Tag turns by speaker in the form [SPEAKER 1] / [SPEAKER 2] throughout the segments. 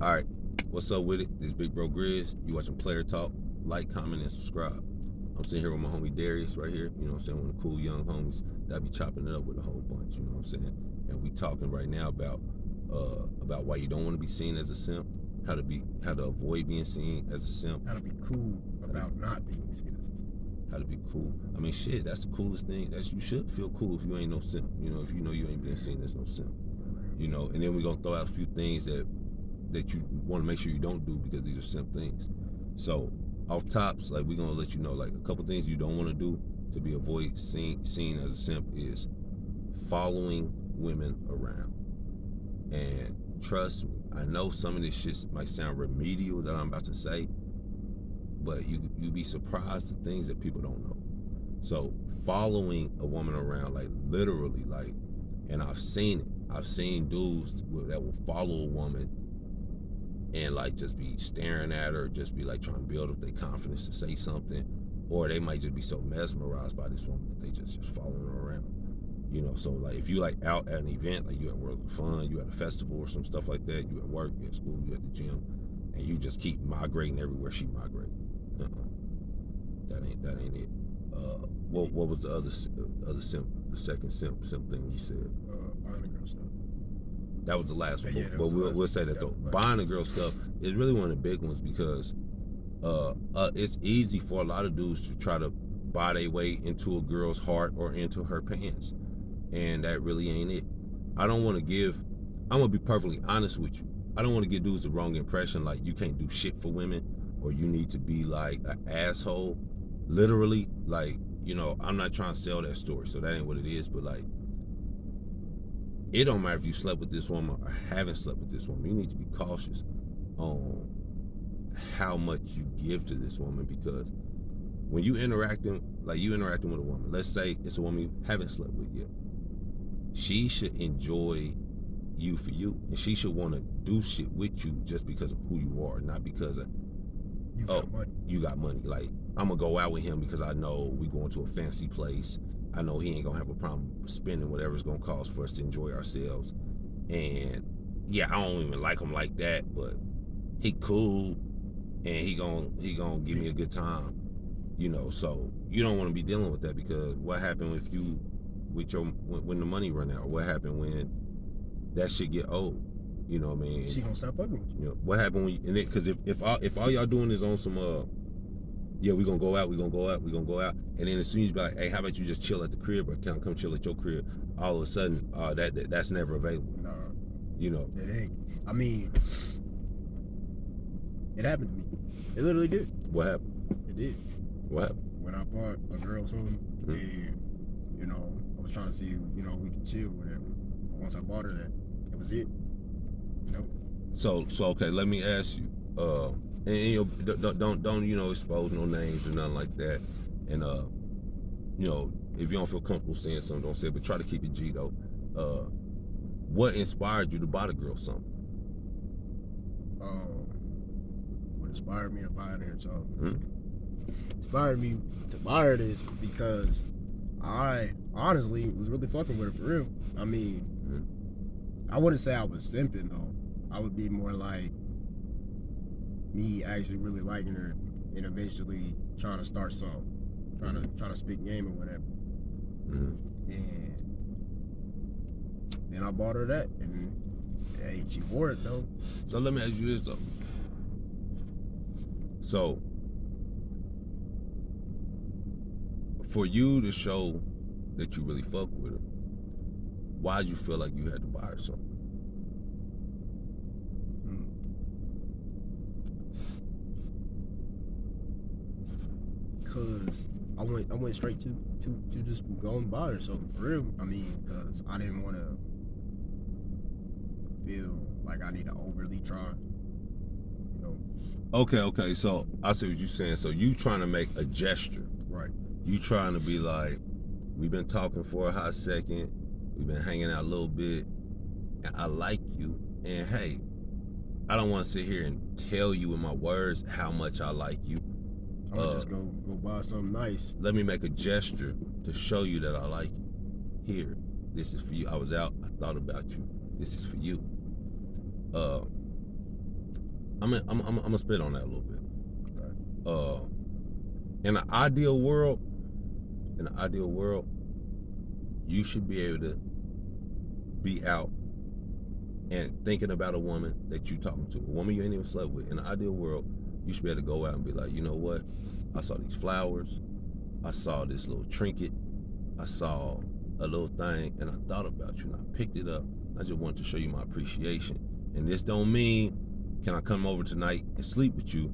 [SPEAKER 1] All right, what's up with it? This Big Bro Grizz. You watching Player Talk? Like, comment, and subscribe. I'm sitting here with my homie Darius right here. You know what I'm saying? One of the cool young homies that be chopping it up with a whole bunch. You know what I'm saying? And we talking right now about why you don't want to be seen as a simp, how to avoid being seen as a simp,
[SPEAKER 2] how to be cool about not being seen as a simp.
[SPEAKER 1] How to be cool. I mean, shit, that's the coolest thing. You should feel cool if you ain't no simp. You know, if you know you ain't being seen as no simp. You know, and then we're gonna throw out a few things that you want to make sure you don't do because these are simp things. So off tops, like, we're gonna let you know, like, a couple things you don't want to do to be avoid seen as a simp is following women around. And trust me, I know some of this shit might sound remedial that I'm about to say, but you be surprised at things that people don't know. So following a woman around, like, literally, like, and I've seen it. I've seen dudes that will follow a woman and, like, just be staring at her, just be like trying to build up their confidence to say something, or they might just be so mesmerized by this woman that they just following her around. You know, so, like, if you, like, out at an event, like you at World of Fun, you at a festival or some stuff like that, you at work, you at school, you at the gym, and you just keep migrating everywhere she migrates. That ain't it. What was the other simp, the second simp thing you said?
[SPEAKER 2] Buying a girl stuff.
[SPEAKER 1] That was the last one.
[SPEAKER 2] Yeah,
[SPEAKER 1] but we'll say that though. Buying a girl stuff is really one of the big ones because it's easy for a lot of dudes to try to buy their way into a girl's heart or into her pants, and that really ain't it. I'm gonna be perfectly honest with you. I don't want to give dudes the wrong impression, like you can't do shit for women or you need to be like an asshole. Literally, like, you know, I'm not trying to sell that story, so that ain't what it is. But, like, it don't matter if you slept with this woman or haven't slept with this woman. You need to be cautious on how much you give to this woman, because when you interacting with a woman, let's say it's a woman you haven't slept with yet, she should enjoy you for you, and she should want to do shit with you just because of who you are, not because of you got money. Like, I'm gonna go out with him because I know we going to a fancy place. I know he ain't gonna have a problem spending whatever it's gonna cost for us to enjoy ourselves. And yeah, I don't even like him like that, but he cool, and he gonna give me a good time. You know, so you don't want to be dealing with that, because what happened if you when the money run out? What happened when that shit get old? You know what I mean?
[SPEAKER 2] She gonna stop fucking with you.
[SPEAKER 1] You know what happened when because if all y'all doing is on some yeah, we gonna go out, and then as soon as you be like, hey, how about you just chill at the crib, or can I come chill at your crib? All of a sudden, that's never available.
[SPEAKER 2] No,
[SPEAKER 1] you know,
[SPEAKER 2] it ain't. I mean, it happened to me. It literally did.
[SPEAKER 1] What happened?
[SPEAKER 2] It did.
[SPEAKER 1] What happened?
[SPEAKER 2] When I bought a girl something, and you know, I was trying to see, you know, we could chill, whatever. But once I bought her that, it was it. Nope.
[SPEAKER 1] So okay, let me ask you, and you know, don't you know, expose no names or nothing like that, and you know, if you don't feel comfortable saying something, don't say it, but try to keep it G though. What inspired you to buy the girl something?
[SPEAKER 2] What inspired me to buy her something? Inspired me to buy her this because I honestly was really fucking with her for real. I mean, I wouldn't say I was simping though. I would be more like me actually really liking her and eventually trying to start something, trying to speak game or whatever. And then I bought her that, and hey, she wore it though.
[SPEAKER 1] So let me ask you this though. So for you to show that you really fuck with her, why did you feel like you had to buy her something?
[SPEAKER 2] Cause I went straight to just go and buy her something for real. I mean, cause I didn't want to feel like I need to overly try. You know.
[SPEAKER 1] Okay. So I see what you're saying. So you trying to make a gesture,
[SPEAKER 2] right?
[SPEAKER 1] You trying to be like, we've been talking for a hot second, we've been hanging out a little bit, and I like you, and hey, I don't want to sit here and tell you in my words how much I like you.
[SPEAKER 2] I'm gonna just go buy something nice.
[SPEAKER 1] Let me make a gesture to show you that I like you. Here, this is for you. I was out, I thought about you. This is for you. I'm gonna spit on that a little bit.
[SPEAKER 2] Okay.
[SPEAKER 1] In an ideal world, you should be able to be out and thinking about a woman that you talking to, a woman you ain't even slept with. In an ideal world, you should be able to go out and be like, you know what? I saw these flowers. I saw this little trinket. I saw a little thing, and I thought about you, and I picked it up. I just wanted to show you my appreciation. And this don't mean, can I come over tonight and sleep with you?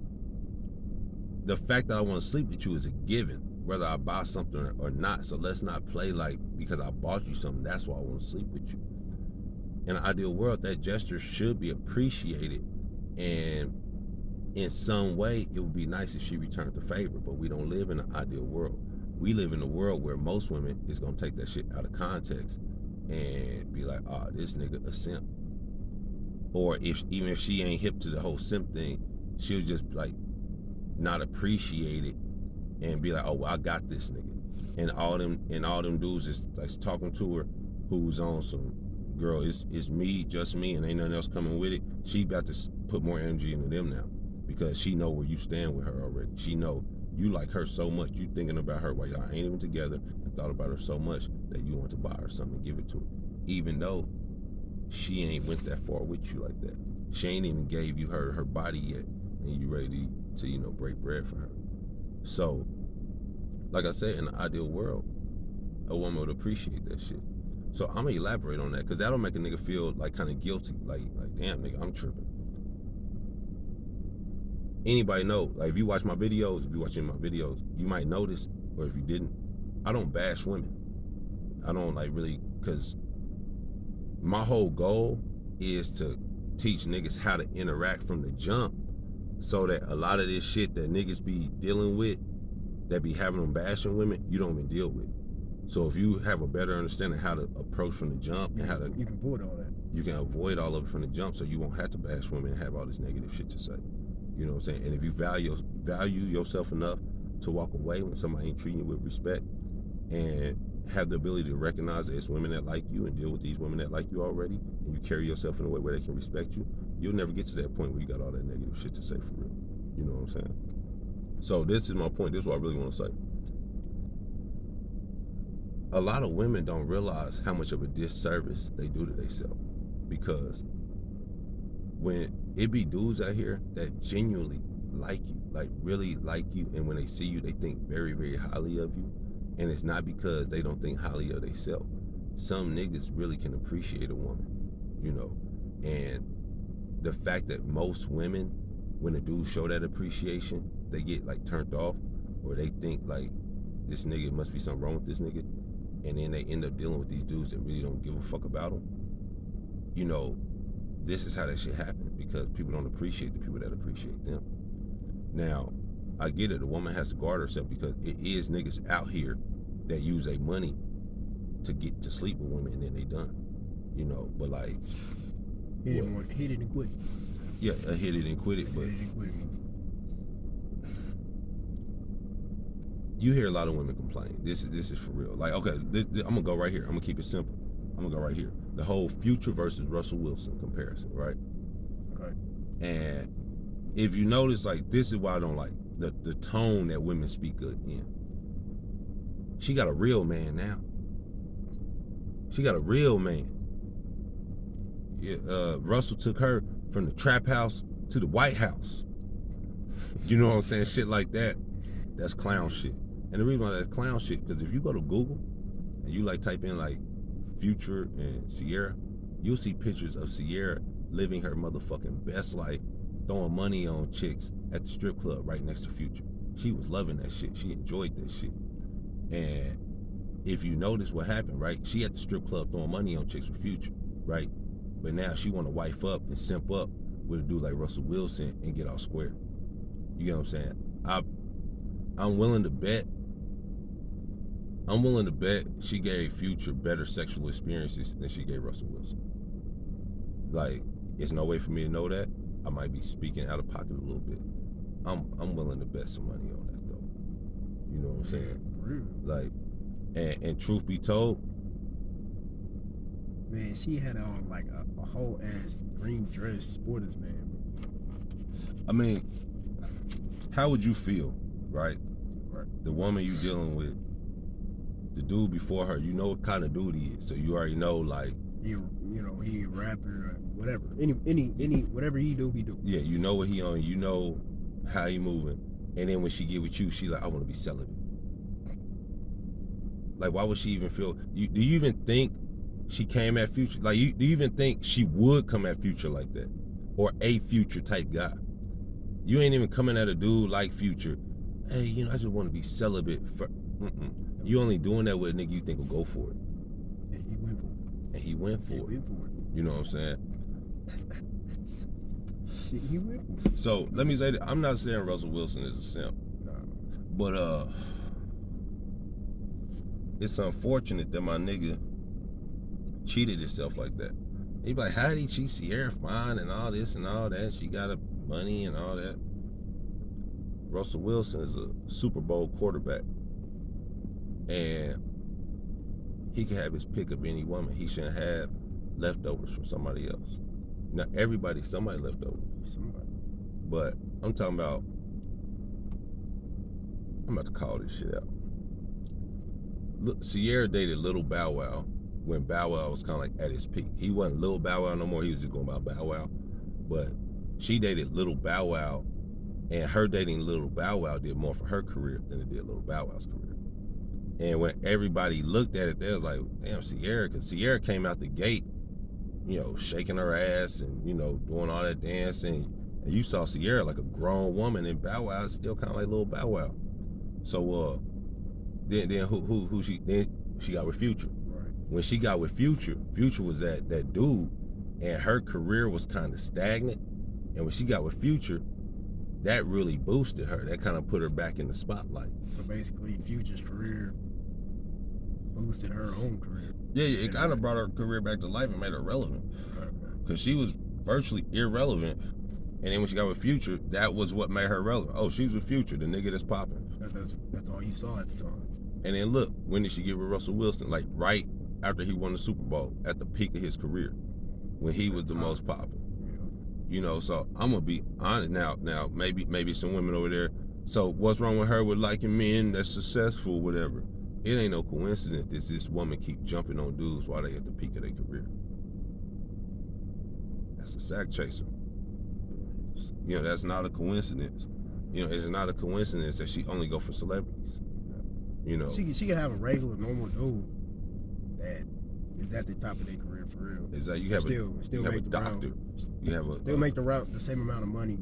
[SPEAKER 1] The fact that I want to sleep with you is a given, whether I buy something or not. So let's not play like, because I bought you something, that's why I want to sleep with you. In an ideal world, that gesture should be appreciated, and in some way, it would be nice if she returned the favor. But we don't live in an ideal world. We live in a world where most women is gonna take that shit out of context and be like, "Oh, this nigga a simp." Or even if she ain't hip to the whole simp thing, she'll just like not appreciate it and be like, "Oh, well, I got this nigga." And all them dudes is like talking to her, who's on some, girl, it's me, just me, and ain't nothing else coming with it. She about to put more energy into them now, because she know where you stand with her already. She know you like her so much, you thinking about her while y'all ain't even together, and thought about her so much that you want to buy her something and give it to her, even though she ain't went that far with you like that. She ain't even gave you her body yet, and you ready to break bread for her. So, like I said, in the ideal world, a woman would appreciate that shit. So I'm gonna elaborate on that, because that'll make a nigga feel like kind of guilty, like damn nigga, I'm tripping. Anybody know, like if you watch my videos, you might notice, or if you didn't, I don't bash women. I don't like really, because my whole goal is to teach niggas how to interact from the jump, so that a lot of this shit that niggas be dealing with, that be having them bashing women, you don't even deal with. So if you have a better understanding how to approach from the jump, and how to,
[SPEAKER 2] you can avoid all that.
[SPEAKER 1] You can avoid all of it from the jump, so you won't have to bash women and have all this negative shit to say. You know what I'm saying? And if you value yourself enough to walk away when somebody ain't treating you with respect, and have the ability to recognize that it's women that like you and deal with these women that like you already, and you carry yourself in a way where they can respect you, you'll never get to that point where you got all that negative shit to say for real. You know what I'm saying? So this is my point. This is what I really want to say. A lot of women don't realize how much of a disservice they do to themselves, because when it be dudes out here that genuinely like you, like really like you, and when they see you, they think very, very highly of you, and it's not because they don't think highly of themselves. Some niggas really can appreciate a woman, and the fact that most women, when a dude show that appreciation, they get like turned off, or they think like, this nigga, must be something wrong with this nigga, and then they end up dealing with these dudes that really don't give a fuck about them. This is how that shit happens, because people don't appreciate the people that appreciate them. Now, I get it, a woman has to guard herself, because it is niggas out here that use their money to get to sleep with women, and then they done. But like,
[SPEAKER 2] he didn't quit.
[SPEAKER 1] Yeah, a hit it and quit it, but you hear a lot of women complain. This is for real. Like, okay, I'm gonna go right here. I'm gonna keep it simple. I'm gonna go right here. The whole Future versus Russell Wilson comparison, right?
[SPEAKER 2] Okay.
[SPEAKER 1] And if you notice, like, this is why I don't like the tone that women speak in. She got a real man now. She got a real man. Yeah, Russell took her from the trap house to the White House. You know what I'm saying? Shit like that. That's clown shit. And the reason why that's clown shit, because if you go to Google and you like type in like Future and Sierra, you'll see pictures of Sierra living her motherfucking best life, throwing money on chicks at the strip club right next to Future. She was loving that shit. She enjoyed that shit. And if you notice what happened, right? She at the strip club throwing money on chicks with Future, right? But now she want to wife up and simp up with a dude like Russell Wilson and get all square. You get what I'm saying? I'm willing to bet she gave Future better sexual experiences than she gave Russell Wilson. Like, it's no way for me to know that. I might be speaking out of pocket a little bit. I'm willing to bet some money on that though. You know what I'm saying? Like, and truth be told,
[SPEAKER 2] man, she had on like a whole ass green dress, sporters, man.
[SPEAKER 1] I mean, how would you feel, right?
[SPEAKER 2] Right.
[SPEAKER 1] The woman you dealing with, the dude before her, you know what kind of dude he is, so you already know, like,
[SPEAKER 2] He a rapper or whatever. Any whatever he do.
[SPEAKER 1] Yeah, you know what he on, you know how he moving, and then when she get with you, she like, I want to be celibate. Like, why would she even feel? Do you even think she came at Future? Like, do you even think she would come at Future like that, or a Future type guy? You ain't even coming at a dude like Future. Hey, I just want to be celibate. You only doing that with a nigga you think will go for it.
[SPEAKER 2] And he went for it.
[SPEAKER 1] And he went for it. You know what I'm saying?
[SPEAKER 2] Shit, he went for it.
[SPEAKER 1] So let me say that I'm not saying Russell Wilson is a simp, but it's unfortunate that my nigga cheated himself like that. He be like, how did he cheat Sierra fine and all this and all that? She got money and all that. Russell Wilson is a Super Bowl quarterback, and he can have his pick of any woman. He shouldn't have leftovers from somebody else. Now, somebody leftovers.
[SPEAKER 2] Somebody.
[SPEAKER 1] But I'm talking about, I'm about to call this shit out. Look, Sierra dated Little Bow Wow when Bow Wow was kind of like at his peak. He wasn't Little Bow Wow no more. He was just going by Bow Wow. But she dated Little Bow Wow, and her dating Little Bow Wow did more for her career than it did Little Bow Wow's career. And when everybody looked at it, they was like, damn, Sierra, because Sierra came out the gate, shaking her ass and, doing all that dancing. And you saw Sierra like a grown woman, and Bow Wow is still kind of like Little Bow Wow. So then she got with Future.
[SPEAKER 2] Right.
[SPEAKER 1] When she got with Future was that dude, and her career was kind of stagnant. And when she got with Future, that really boosted her. That kind of put her back in the spotlight.
[SPEAKER 2] So basically, Future's career boosted her own career.
[SPEAKER 1] Yeah, it kind of brought her career back to life and made her relevant. Because she was virtually irrelevant. And then when she got with Future, that was what made her relevant. Oh, she was with Future, the nigga that's popping.
[SPEAKER 2] That's all you saw at the time.
[SPEAKER 1] And then look, when did she get with Russell Wilson? Like right after he won the Super Bowl, at the peak of his career, when he was the most popping. So I'm gonna be honest now. Maybe some women over there. So what's wrong with her with liking men that's successful, whatever? It ain't no coincidence that this woman keep jumping on dudes while they at the peak of their career. That's a sack chaser. That's not a coincidence. It's not a coincidence that she only go for celebrities.
[SPEAKER 2] She can have a regular normal dude that is at the top of their career for real.
[SPEAKER 1] Is that you have a doctor. You have a
[SPEAKER 2] they'll make the same amount of money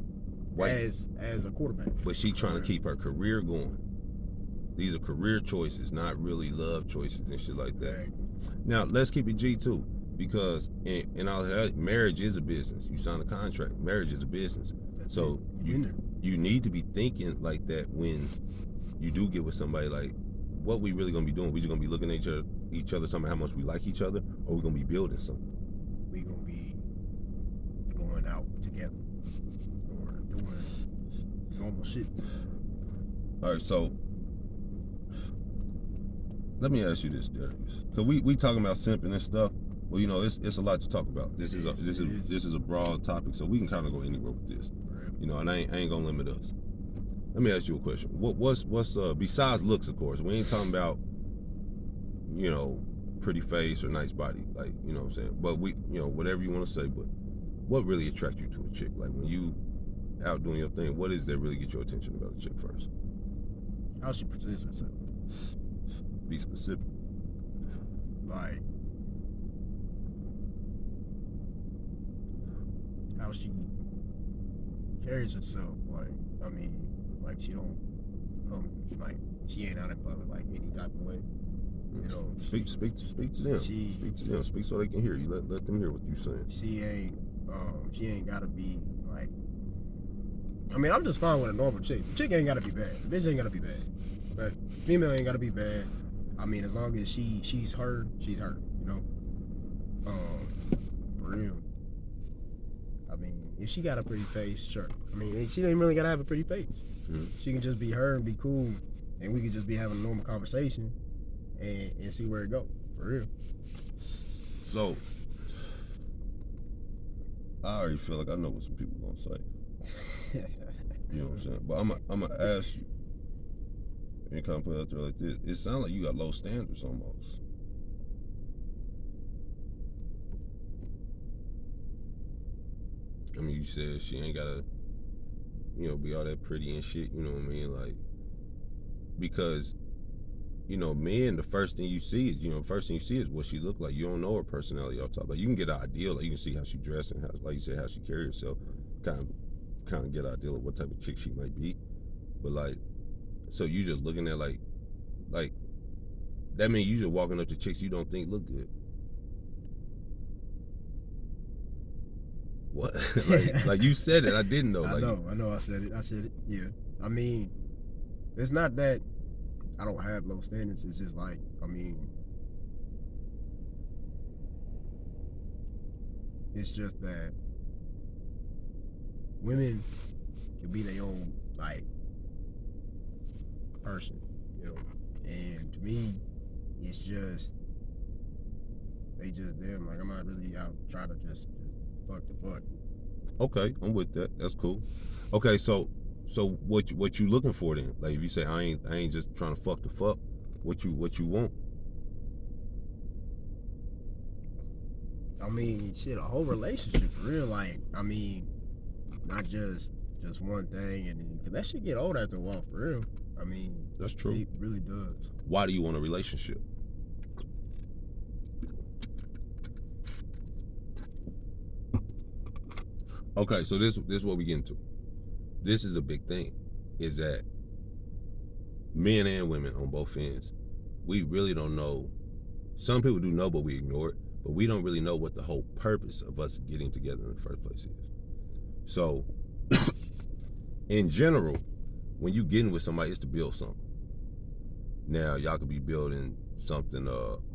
[SPEAKER 2] as a quarterback.
[SPEAKER 1] But she trying to keep her career going. These are career choices, not really love choices and shit like that.
[SPEAKER 2] Right.
[SPEAKER 1] Now let's keep it G too, because in all that, marriage is a business. You sign a contract. Marriage is a business. So you need to be thinking like that when you do get with somebody. Like, what we really gonna be doing? We just gonna be looking at each other, talking about how much we like each other, or we gonna be building something?
[SPEAKER 2] We gonna be going out together or doing normal shit.
[SPEAKER 1] All right, so let me ask you this, Darius, because we talking about simping and stuff. Well, it's a lot to talk about. This is a broad topic, so we can kind of go anywhere with this. And I ain't gonna limit us. Let me ask you a question. What's besides looks, of course, we ain't talking about, pretty face or nice body, like, you know what I'm saying? But whatever you want to say, but what really attracts you to a chick? Like, when you out doing your thing, what is that really get your attention about a chick first?
[SPEAKER 2] How she presents herself.
[SPEAKER 1] Be specific.
[SPEAKER 2] Like, how she carries herself. Like she don't come, like, she ain't out in public like any type of way.
[SPEAKER 1] Speak to them. Speak to them. Speak so they can hear you. Let them hear what you're saying.
[SPEAKER 2] She ain't gotta be like. I'm just fine with a normal chick. The chick ain't gotta be bad. The bitch ain't gotta be bad. But female ain't gotta be bad. As long as she's her, she's her. For real. If she got a pretty face, sure. She ain't really gotta have a pretty face.
[SPEAKER 1] Mm-hmm.
[SPEAKER 2] She can just be her and be cool, and we could just be having a normal conversation and see where it go. For real.
[SPEAKER 1] So, I already feel like I know what some people gonna say. You know what I'm saying? But I'm gonna ask you, and kind of put it out there like this. It sounds like you got low standards almost. I mean, you said she ain't gotta, be all that pretty and shit. You know what I mean? Like, because, men, the first thing you see is what she look like. You don't know her personality off top. Like, you can get an idea. Like, you can see how she dressed and how, like you said, how she carry herself. Kind of get an idea of what type of chick she might be. But like, so you just looking at like that means you just walking up to chicks you don't think look good. What? like you said it. I didn't know.
[SPEAKER 2] I know. I said it. Yeah. I mean, it's not that I don't have low standards. It's just like, I mean, it's just that women can be their own like person, and to me, it's just they just them. Like, I'm not really out trying to just fuck the fuck.
[SPEAKER 1] Okay, I'm with that. That's cool. Okay, so what you looking for then? Like, if you say I ain't just trying to fuck the fuck, what you want?
[SPEAKER 2] I mean, shit, a whole relationship for real. Like, I mean, not just one thing, and then, cause that shit get old after a while for real. I mean,
[SPEAKER 1] that's true.
[SPEAKER 2] It really does.
[SPEAKER 1] Why do you want a relationship? Okay, so this is what we get into. This is a big thing, is that men and women on both ends, we really don't know. Some people do know, but we ignore it. But we don't really know what the whole purpose of us getting together in the first place is. So, in general, when you getting with somebody, it's to build something. Now, y'all could be building something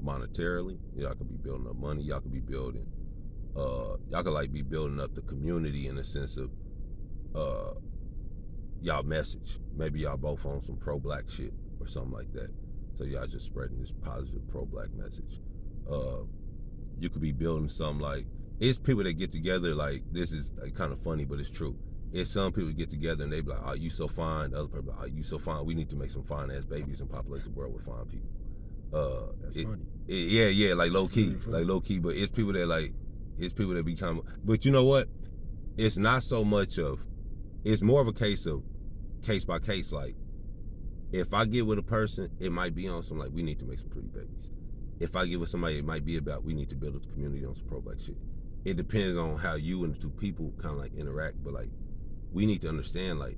[SPEAKER 1] monetarily. Y'all could be building up money. Y'all could be building. Y'all could be building up the community in the sense of y'all message. Maybe y'all both on some pro-black shit or something like that. So y'all just spreading this positive pro-black message. You could be building something like, it's people that get together, like, this is like kind of funny, but it's true. It's some people get together and they be like, oh, you so fine. The other person be like, oh, you so fine. We need to make some fine ass babies and populate the world with fine people.
[SPEAKER 2] That's funny.
[SPEAKER 1] Yeah, like low key, but it's people that become, but you know what? It's not so much of, it's more of a case by case. Like, if I get with a person, it might be on some, like, we need to make some pretty babies. If I get with somebody, it might be about, we need to build a community on some pro-black shit. It depends on how you and the two people kind of like interact, but like, we need to understand, like,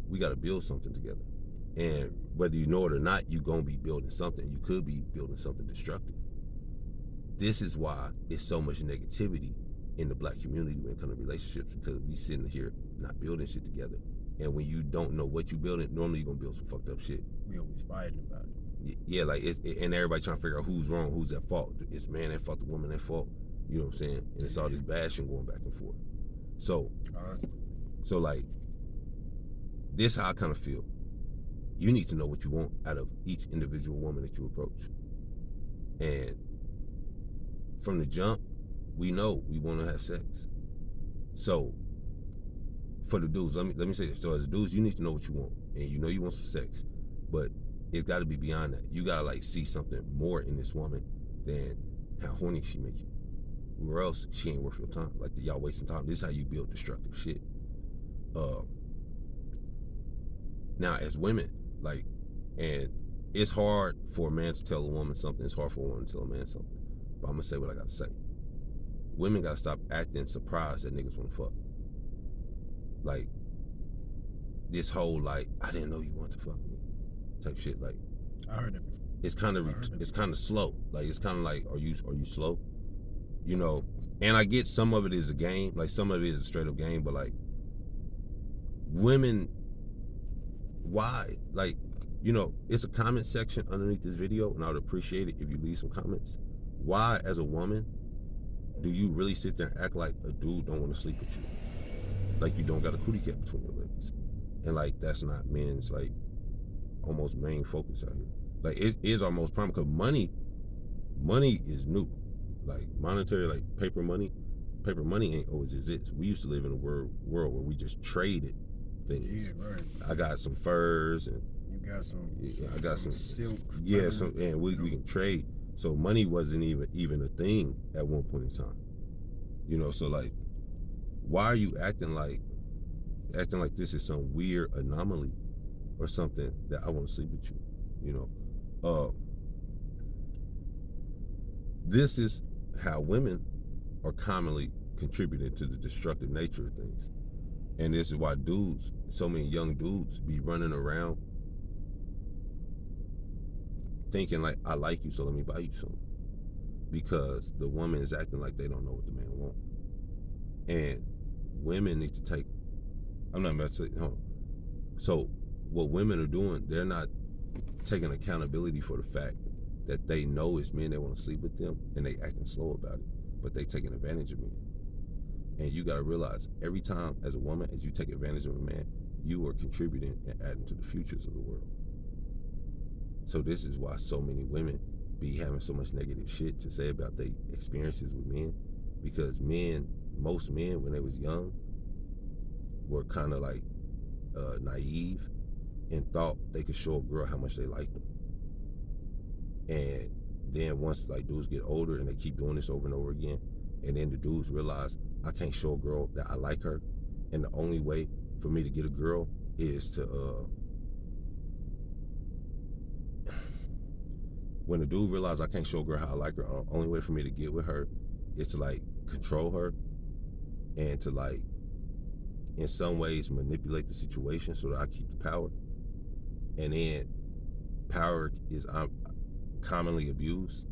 [SPEAKER 1] we got to build something together. And whether you know it or not, you're going to be building something. You could be building something destructive. This is why it's so much negativity in the black community when it comes to relationships, because we sitting here not building shit together. And when you don't know what you building, normally you're going to build some fucked up shit.
[SPEAKER 2] We always fighting about it.
[SPEAKER 1] Yeah, like, and everybody trying to figure out who's wrong, who's at fault. It's man at fault, the woman at fault. You know what I'm saying? And it's all this bashing going back and forth. So like, this how I kind of feel. You need to know what you want out of each individual woman that you approach. And from the jump, we know we want to have sex. So for the dudes, let me say this. So as dudes, you need to know what you want, and you know you want some sex, but it's got to be beyond that. You gotta like see something more in this woman than how horny she makes you, or else she ain't worth your time. Like, y'all wasting time. This is how you build destructive shit. Now, as women, like, and it's hard for a man to tell a woman something. It's hard for a woman to tell a man something. But I'm gonna say what I gotta say. Women gotta stop acting surprised that niggas wanna fuck. Like, this whole, like, I didn't know you wanted to fuck me type shit. Like,
[SPEAKER 2] I heard it before.
[SPEAKER 1] It's kind of slow. Like, it's kind of like, are you slow? You know, and I get some of it is a game. Like, some of it is a straight up game. But like, women, why? Like, you know, it's a comment section underneath this video, and I would appreciate it if you leave some comments. Why, as a woman, do you really sit there and act like a dude don't want to sleep with you? Like, you don't got a cootie cat between your legs. And like, that's not men's like almost main focus out here. Like, it is our most prime, because money is new. Like, monetary, like paper money, paper money ain't always exist. We used to live in a world where we just traded things.
[SPEAKER 2] Yeah, right.
[SPEAKER 1] I got some furs and
[SPEAKER 2] You got some.
[SPEAKER 1] I got some
[SPEAKER 2] silk.
[SPEAKER 1] Yeah,
[SPEAKER 2] leather.
[SPEAKER 1] and we can trade. So money wasn't even a thing at one point in time. You know, so like, why are you acting like this is some weird anomaly or something that I want to sleep with you? You know, this is how women are commonly contributing to the destructive nature of things. And this is why dudes, so many young dudes, be running around thinking like, I like you, so let me buy you something. Because the woman is acting like they don't know what the man wants. And women need to take, I'm not about to say, hold on. So what women are doing, they're not taking accountability for the fact that they know it's men that want to sleep with them, and they acting slow about it, but they taking advantage of men. And you got to realize, every time as a woman, as you take advantage of a man, you are contributing and adding to the futures of the world. So this is why so many women be having so much negative shit to say about their experiences with men, because most men, when they was young, were kind of like naive and thought they could show a girl how much they liked them. And then once like dudes get older and they keep doing this over and over again, and then the dudes realize, I can't show a girl that I like her, and the only way for me to get a girl is to when the dude realizes I can't show a girl how I like her, the only way for me to get with her is to like control her and to like in some ways manipulate the situation so that I keep the power. And then power is commonly abused.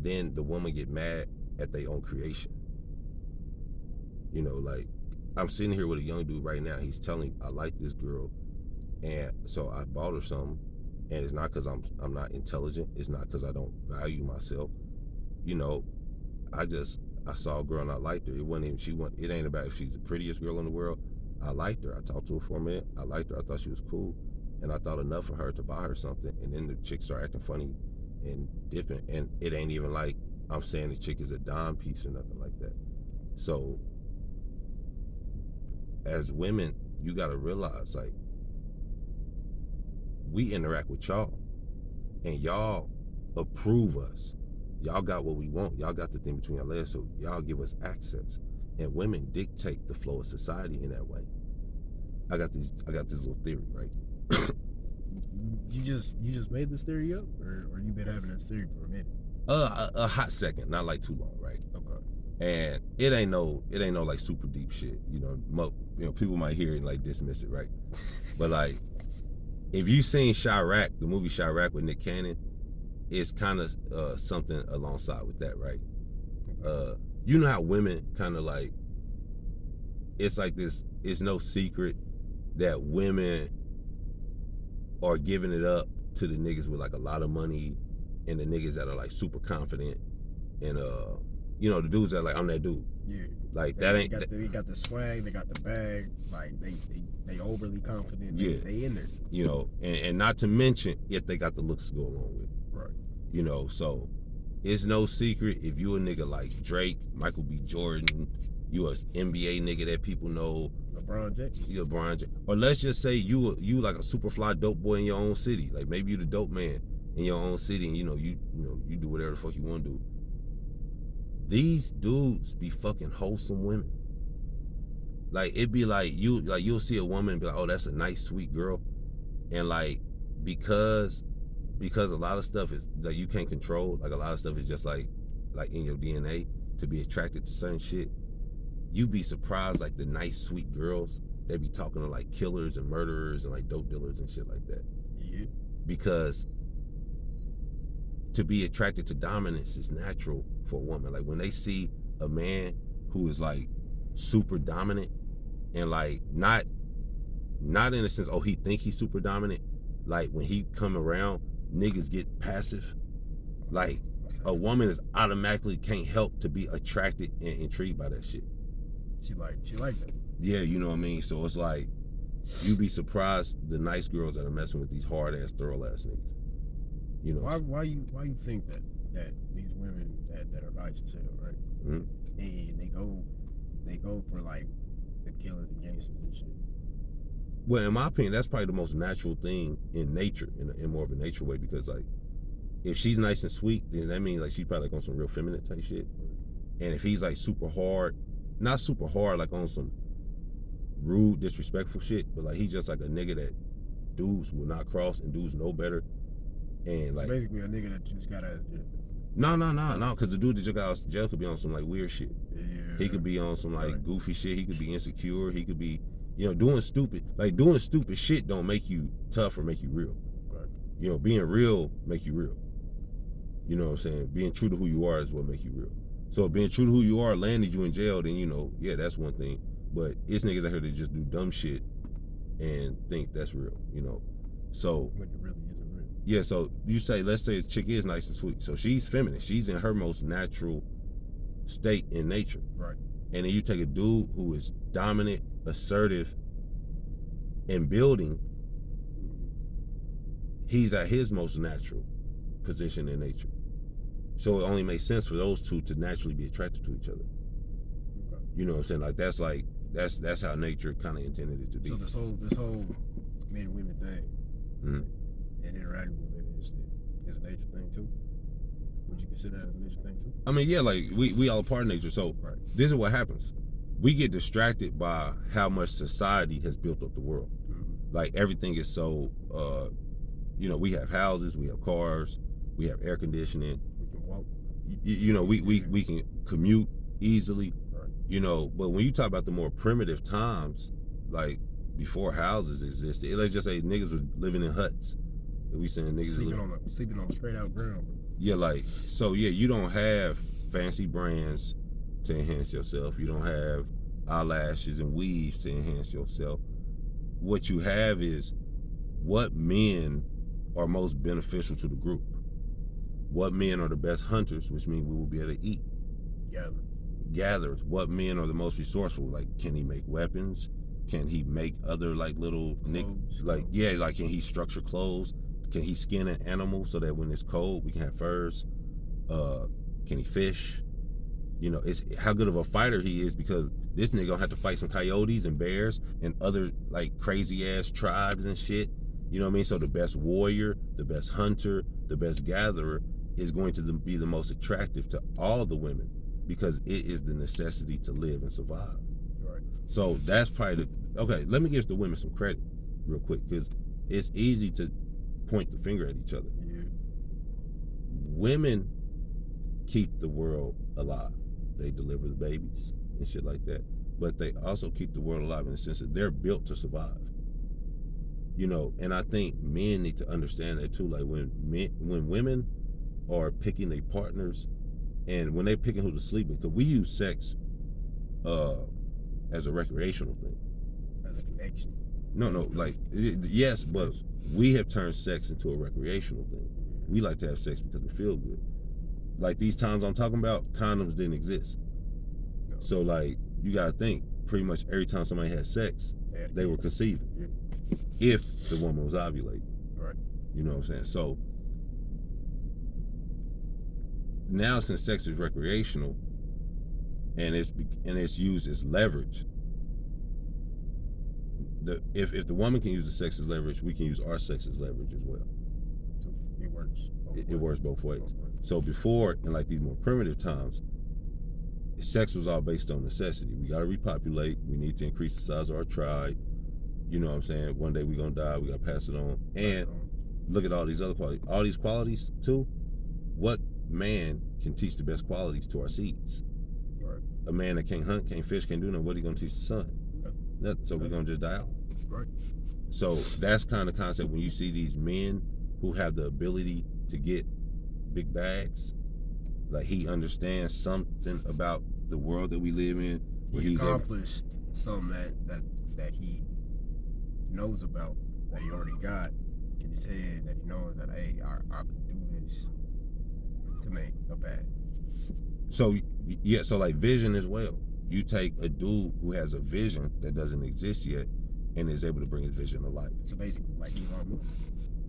[SPEAKER 1] Then the woman get mad at their own creation. You know, like, I'm sitting here with a young dude right now. He's telling me, I like this girl, and so I bought her something. And it's not because I'm not intelligent. It's not because I don't value myself. You know, I saw a girl and I liked her. It ain't about if she's the prettiest girl in the world. I liked her. I talked to her for a minute. I liked her. I thought she was cool, and I thought enough of her to buy her something. And then the chick started acting funny and dipping, and it ain't even like I'm saying the chick is a dime piece or nothing like that. So as women, you got to realize, like, we interact with y'all, and y'all approve us. Y'all got what we want. Y'all got the thing between your legs, so y'all give us access. And women dictate the flow of society in that way. I got this little theory, right?
[SPEAKER 2] You just made this theory up, or you been having this theory for a minute?
[SPEAKER 1] A hot second, not like too long, right?
[SPEAKER 2] Okay.
[SPEAKER 1] And it ain't no like super deep shit. You know, people might hear it and like dismiss it, right? But like, if you seen Chirac, the movie Chirac with Nick Cannon, it's kind of something alongside with that, right? You know how women kind of like, it's like this, it's no secret that women are giving it up to the niggas with like a lot of money, and the niggas that are like super confident, and you know, the dudes that are like, I'm that dude.
[SPEAKER 2] Yeah.
[SPEAKER 1] Like
[SPEAKER 2] they got the swag, they got the bag, like they overly confident.
[SPEAKER 1] Yeah.
[SPEAKER 2] They in there.
[SPEAKER 1] You know, and not to mention if they got the looks to go along with it.
[SPEAKER 2] Right.
[SPEAKER 1] You know, so it's no secret if you a nigga like Drake, Michael B. Jordan, you a NBA nigga that people know,
[SPEAKER 2] LeBron James.
[SPEAKER 1] You LeBron James, or let's just say you like a super fly dope boy in your own city. Like maybe you the dope man in your own city, and you do whatever the fuck you want to do. These dudes be fucking wholesome women. Like, it be like you'll see a woman and be like, oh, that's a nice sweet girl, and like because a lot of stuff is like you can't control. Like a lot of stuff is just like in your DNA to be attracted to certain shit. You be surprised, like the nice sweet girls, they be talking to like killers and murderers and like dope dealers and shit like that.
[SPEAKER 2] Yeah.
[SPEAKER 1] Because to be attracted to dominance is natural for a woman. Like when they see a man who is like super dominant and like not in a sense, oh, he think he's super dominant. Like when he come around, niggas get passive. Like a woman is automatically can't help to be attracted and intrigued by that shit.
[SPEAKER 2] She like that.
[SPEAKER 1] Yeah, you know what I mean? So it's like, you be surprised the nice girls that are messing with these hard ass, thorough ass niggas. You know.
[SPEAKER 2] Why you think that these women that are nice as hell, right?
[SPEAKER 1] Mm-hmm.
[SPEAKER 2] and they go for like the killers and gangsters and shit.
[SPEAKER 1] Well, in my opinion, that's probably the most natural thing in nature, in more of a nature way, because like if she's nice and sweet, then that means like she's probably like on some real feminine type shit. And if he's like super hard, not super hard like on some rude, disrespectful shit, but like he's just like a nigga that dudes will not cross and dudes know better. And like
[SPEAKER 2] so basically a nigga that just got out of jail.
[SPEAKER 1] No, because the dude that just got out of jail could be on some like weird shit.
[SPEAKER 2] Yeah.
[SPEAKER 1] He could be on some like goofy shit. He could be insecure. He could be, doing stupid. Like doing stupid shit don't make you tough or make you real.
[SPEAKER 2] Right.
[SPEAKER 1] Being real make you real. You know what I'm saying? Being true to who you are is what make you real. So if being true to who you are landed you in jail, then yeah, that's one thing. But it's niggas out here that just do dumb shit and think that's real. So
[SPEAKER 2] when it really isn't real.
[SPEAKER 1] Yeah, so let's say a chick is nice and sweet. So she's feminine. She's in her most natural state in nature.
[SPEAKER 2] Right.
[SPEAKER 1] And then you take a dude who is dominant, assertive, and building, he's at his most natural position in nature. So it only makes sense for those two to naturally be attracted to each other.
[SPEAKER 2] Okay.
[SPEAKER 1] You know what I'm saying? That's how nature kind of intended it to be.
[SPEAKER 2] So this whole men and women thing, and interacting with women and shit, is a nature thing too. Would you consider that a nature thing too?
[SPEAKER 1] I mean, yeah, like we all a part of nature. So
[SPEAKER 2] right.
[SPEAKER 1] This is what happens. We get distracted by how much society has built up the world.
[SPEAKER 2] Mm-hmm.
[SPEAKER 1] Like everything is so, we have houses, we have cars, we have air conditioning.
[SPEAKER 2] We can walk.
[SPEAKER 1] We can commute easily.
[SPEAKER 2] Right.
[SPEAKER 1] But when you talk about the more primitive times, like before houses existed, let's just say niggas was living in huts. We saying niggas
[SPEAKER 2] sleeping on straight out ground. Bro.
[SPEAKER 1] Yeah, you don't have fancy brands to enhance yourself. You don't have eyelashes and weaves to enhance yourself. What you have is what men are most beneficial to the group. What men are the best hunters, which means we will be able to eat. Gatherers. What men are the most resourceful? Like, can he make weapons? Can he make other like little can he structure clothes? Can he skin an animal so that when it's cold we can have furs? Can he fish? It's how good of a fighter he is, because this nigga gonna have to fight some coyotes and bears and other like crazy ass tribes and shit. You know what I mean? So the best warrior, the best hunter, the best gatherer is going to be the most attractive to all the women, because it is the necessity to live and survive.
[SPEAKER 2] Right.
[SPEAKER 1] So that's probably okay, let me give the women some credit real quick, because it's easy to point the finger at each other.
[SPEAKER 2] Yeah.
[SPEAKER 1] Women keep the world alive. They deliver the babies and shit like that. But they also keep the world alive in the sense that they're built to survive. And I think men need to understand that too. Like when women are picking their partners, and when they're picking who to sleep with, because we use sex as a recreational thing.
[SPEAKER 2] As a connection.
[SPEAKER 1] No, yes, but we have turned sex into a recreational thing. We like to have sex because it feels good. Like these times I'm talking about, condoms didn't exist. No. So like you gotta think, pretty much every time somebody had sex, they were conceiving.
[SPEAKER 2] Yeah.
[SPEAKER 1] If the woman was ovulating.
[SPEAKER 2] Right.
[SPEAKER 1] You know what I'm saying? So now since sex is recreational and it's used as leverage, if the woman can use the sex as leverage, we can use our sex as leverage as well.
[SPEAKER 2] So it works.
[SPEAKER 1] It works both ways. So before, in like these more primitive times, sex was all based on necessity. We got to repopulate. We need to increase the size of our tribe. You know what I'm saying? One day we're going to die. We got to pass it on. And look at all these other qualities. All these qualities, too. What man can teach the best qualities to our seeds?
[SPEAKER 2] Right.
[SPEAKER 1] A man that can't hunt, can't fish, can't do nothing, what are you going to teach the son? Nothing. So we're going to just die out.
[SPEAKER 2] Right.
[SPEAKER 1] So that's kind of the concept when you see these men who have the ability to get big bags. Like he understands something about the world that we live in. Where
[SPEAKER 2] he accomplished something that he knows about, that he already got in his head, that he knows that, hey, I can do this to make a bag.
[SPEAKER 1] So yeah, so like vision as well. You take a dude who has a vision that doesn't exist yet and is able to bring his vision to life.
[SPEAKER 2] So basically like Elon Musk.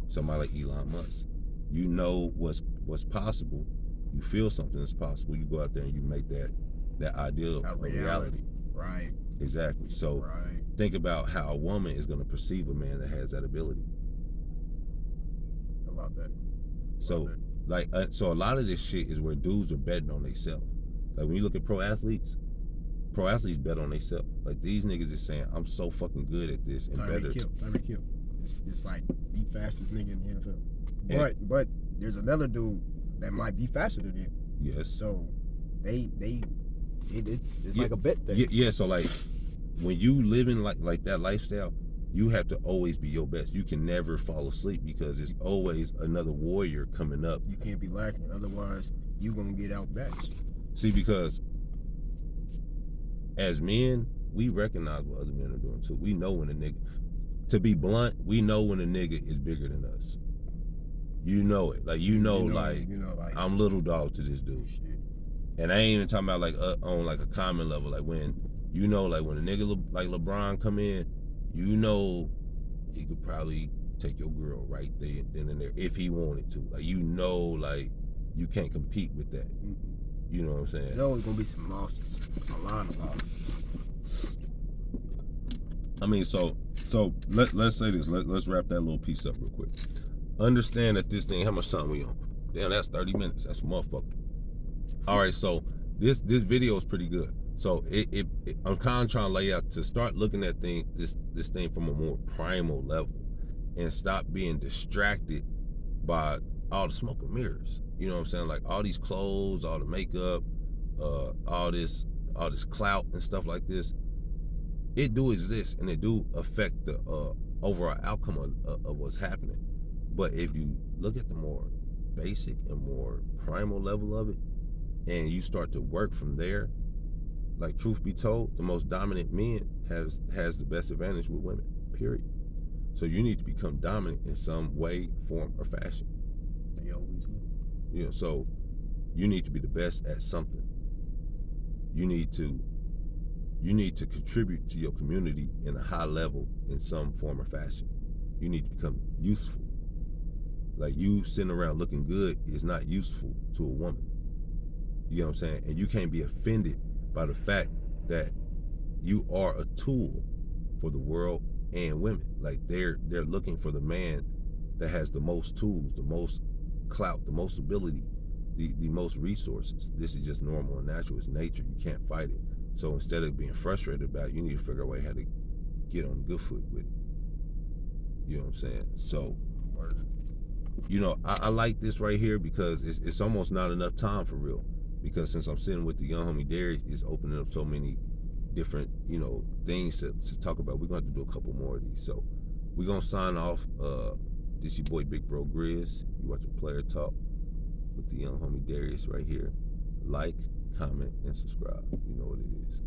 [SPEAKER 1] Somebody like Elon Musk. You know what's possible. You feel something is possible. You go out there and you make that that ideal
[SPEAKER 2] A
[SPEAKER 1] of
[SPEAKER 2] reality.
[SPEAKER 1] reality.
[SPEAKER 2] Right.
[SPEAKER 1] Exactly. So
[SPEAKER 2] Right.
[SPEAKER 1] think about how a woman is going to perceive a man that has that ability.
[SPEAKER 2] A lot better.
[SPEAKER 1] So so a lot of this shit is where dudes are betting on themselves. Like when you look at pro athletes bet on themselves. Like these niggas is saying, I'm so fucking good at this and better.
[SPEAKER 2] Tyreek Hill. It's like the fastest nigga in the NFL. But there's another dude that might be faster than him.
[SPEAKER 1] Yes.
[SPEAKER 2] So it's like a bet thing.
[SPEAKER 1] Yeah. So like when you living like that lifestyle, you have to always be your best. You can never fall asleep because it's always another warrior coming up.
[SPEAKER 2] You can't be lacking, otherwise you gonna get outmatched.
[SPEAKER 1] See, because as men, we recognize what other men are doing too. We know when a nigga, to be blunt, we know when a nigga is bigger than us. You know it. Like you know like I'm little dog to this dude.
[SPEAKER 2] Shit.
[SPEAKER 1] And I ain't even talking about like on like a common level. Like when like when a nigga like LeBron come in, you know he could probably take your girl right there, then and there, if he wanted to. Like like you can't compete with that. You know what I'm saying?
[SPEAKER 2] There's always gonna be some losses, a lot of losses.
[SPEAKER 1] I mean, so let's say this. Let's wrap that little piece up real quick. Understand that this thing, how much time we on? Damn, that's 30 minutes. That's a motherfucker. All right, so this video is pretty good. So I'm kind of trying to lay out to start looking at this thing from a more primal level, and stop being distracted by all the smoke and mirrors. You know what I'm saying? Like all these clothes, all the makeup, all this clout and stuff like this. It do exist and it do affect the overall outcome of what's happening. But if you look at the more basic and more primal level of it, and you start to work from there, like truth be told, the most dominant men has the best advantage with women, period. So you need to become dominant in some way, form, or fashion.
[SPEAKER 2] They always will.
[SPEAKER 1] You know, so you need to be the best at something. You need to contribute to your community in a high level in some form or fashion. You need to become useful. Like you sitting around looking good is not useful to a woman. You know what I'm saying? And you can't be offended by the fact that you are a tool for the world and women. Like they're looking for the man that has the most tools, the most clout, the most ability, the most resources. This is just normal and natural. It's nature. You can't fight it. So instead of being frustrated about it, you need to figure out a way how to get on the good foot with it. You know what I'm saying? So, you know, I like this right here because it's almost not enough time for real. Because since I'm sitting with the young homie Darius, it's opening up so many different, you know, things to talk about. We're going to have to do a couple more of these. So we're going to sign off. This your boy Big Bro Grizz. You watching Player Talk with the young homie Darius right here. Like, comment, and subscribe. You know what it is.